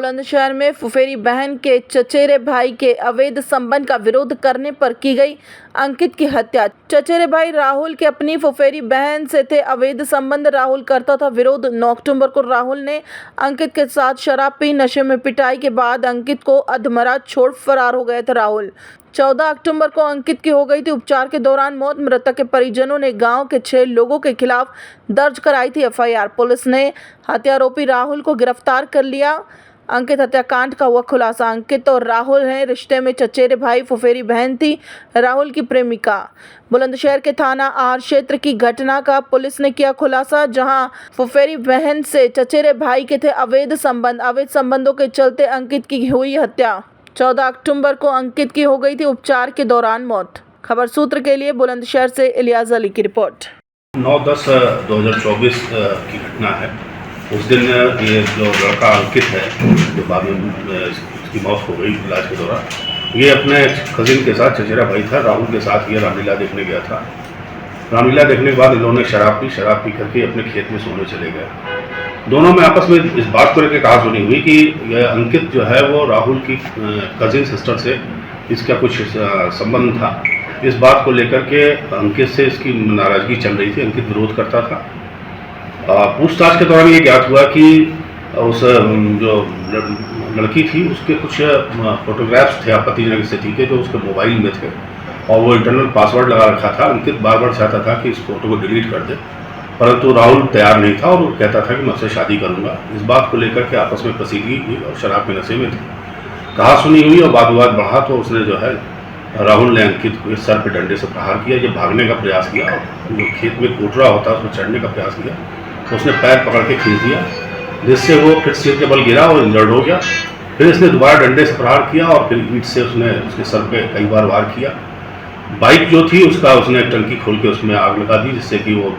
बुलंदशहर में फुफेरी बहन के चचेरे भाई के अवैध संबंध का विरोध करने पर की गई अंकित की हत्या। चचेरे भाई राहुल के अपनी फुफेरी बहन से थे अवैध संबंध। राहुल करता था विरोध। 9 अक्टूबर को राहुल ने अंकित के साथ शराब पी नशे में पिटाई के बाद अंकित को अधमरा छोड़ फरार हो गए थे राहुल। 14 अक्टूबर को अंकित की हो गई थी उपचार के दौरान मौत। मृतक के परिजनों ने गांव के 6 लोगों के खिलाफ दर्ज कराई थी एफआईआर। पुलिस ने हत्यारोपी राहुल को गिरफ्तार कर लिया। अंकित हत्याकांड का हुआ खुलासा। अंकित और राहुल हैं रिश्ते में चचेरे भाई। फुफेरी बहन थी राहुल की प्रेमिका। बुलंदशहर के थाना आर क्षेत्र की घटना का पुलिस ने किया खुलासा, जहां फुफेरी बहन से चचेरे भाई के थे अवैध संबंधों के चलते अंकित की हुई हत्या। 14 अक्टूबर को अंकित की हो गई थी उपचार के दौरान मौत। खबर सूत्र के लिए बुलंदशहर से इलियास अली की रिपोर्ट। 9/10/2024 की घटना है। उस दिन ये जो लड़का अंकित है, जो बाद में इसकी मौत हो गई इलाज के दौरान, ये अपने कजिन के साथ चचेरा भाई था राहुल के साथ ये रामलीला देखने गया था। रामलीला देखने के बाद इन लोगों ने शराब पी करके अपने खेत में सोने चले गए। दोनों में आपस में इस बात को लेकर कहा सुनी हुई कि यह अंकित जो है वो राहुल की कजिन सिस्टर से इसका कुछ संबंध था। इस बात को लेकर के अंकित से इसकी नाराज़गी चल रही थी। अंकित विरोध करता था। पूछताछ के दौरान ये ज्ञात हुआ कि उस जो लड़की थी उसके कुछ फोटोग्राफ्स थे आपत्तिजनक स्थिति के, जो उसके मोबाइल में थे और वो इंटरनल पासवर्ड लगा रखा था। अंकित बार बार चाहता था कि इस फोटो को डिलीट कर दे, परंतु राहुल तैयार नहीं था और वो कहता था कि मैं उससे शादी करूंगा। इस बात को लेकर के आपस में कसीदगी हुई और शराब के नशे में थे। कहा सुनी हुई और वाद विवाद बढ़ा तो उसने जो है राहुल ने अंकित को सर पे डंडे से प्रहार किया। जब भागने का प्रयास किया, जो खेत में कोटरा होता है उसमें चढ़ने का प्रयास किया तो उसने पैर पकड़ के खींच दिया, जिससे वो फिर सिर के बल गिरा और इंजर्ड हो गया। फिर इसने दोबारा डंडे से प्रहार किया और फिर ईंट से उसने उसके सर पे कई बार वार किया। बाइक जो थी उसका उसने टंकी खोल के उसमें आग लगा दी, जिससे कि वो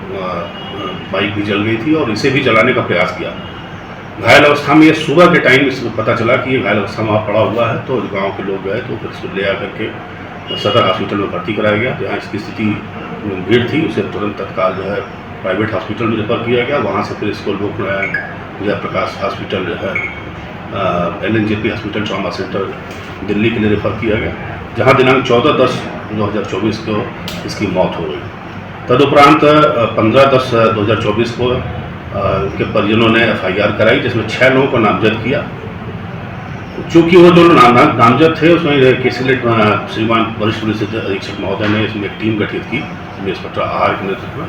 बाइक भी जल गई थी और इसे भी जलाने का प्रयास किया। घायल अवस्था में ये सुबह के टाइम इसमें पता चला कि ये घायल अवस्था में वहाँ पड़ा हुआ है, तो गांव के लोग गए तो फिर उसको ले आकर के सदर हॉस्पिटल में भर्ती कराया गया। जहाँ इसकी स्थिति गंभीर थी उसे तुरंत तत्काल जो है प्राइवेट हॉस्पिटल में रेफर किया गया। वहाँ से फिर इसको लोकनारायण जयप्रकाश हॉस्पिटल जो है LNJP hospital trauma centre Delhi के लिए रेफर किया गया, जहाँ दिनांक 14/10/2024 को इसकी मौत हो गई। तदुपरांत 15/10/2024 को उनके परिजनों ने FIR कराई, जिसमें 6 लोगों को नामजद किया। चूँकि वो जो नामजद थे उसमें केसलेट श्रीमान वरिष्ठ पुलिस अधीक्षक महोदय ने इसमें एक टीम गठित की, इंस्पेक्टर आर के नेतृत्व में।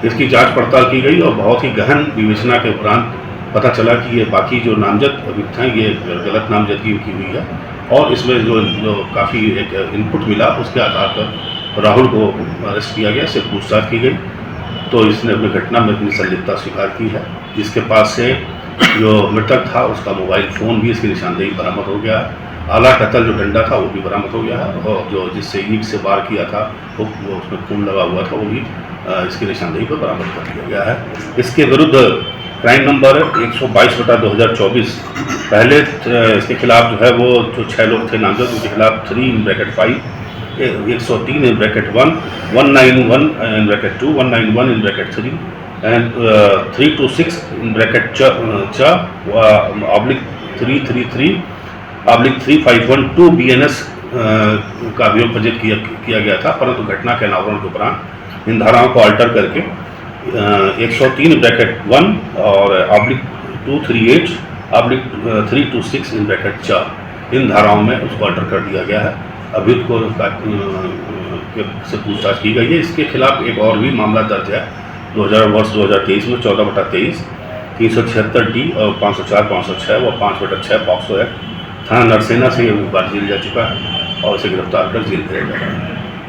इसकी जांच पड़ताल की गई और बहुत ही गहन विवेचना के उपरांत पता चला कि ये बाकी जो नामजद अभियुक्त हैं ये गलत नामजदगी की हुई है और इसमें जो काफ़ी एक इनपुट मिला उसके आधार पर राहुल को अरेस्ट किया गया, इससे पूछताछ की गई तो इसने अपनी घटना में अपनी संलिप्तता स्वीकार की है। जिसके पास से जो मृतक था उसका मोबाइल फ़ोन भी इसकी निशानदेही बरामद हो गया है। आला कत्ल जो डंडा था वो भी बरामद हो गया है और जो जिससे ईंट से वार किया था वो उसमें खून लगा हुआ था वो भी इसकी निशानदेही पर बरामद कर लिया गया है। इसके विरुद्ध क्राइम नंबर 122/2024 पहले इसके खिलाफ जो है वो जो 6 लोग थे नामजद, उनके खिलाफ 3(5), 103(1), 191(2), 191(3) and 326(333)/351(2) BNS का अभियोग पंजीकृत किया गया था, परंतु घटना के अनावरण के उपरांत इन धाराओं को अल्टर करके 103(1) और (238)/326 इन धाराओं में उसको अल्टर कर दिया गया है। अभियुक्त को से पूछताछ की गई है। इसके खिलाफ एक और भी मामला दर्ज है 2023 में 14/23, 376D और 504/506 व 5/6 पॉक्सो एक्ट थाना नरसेना से ये बार जेल जा चुका है और इसे गिरफ्तार कर जेल भेजा गया है।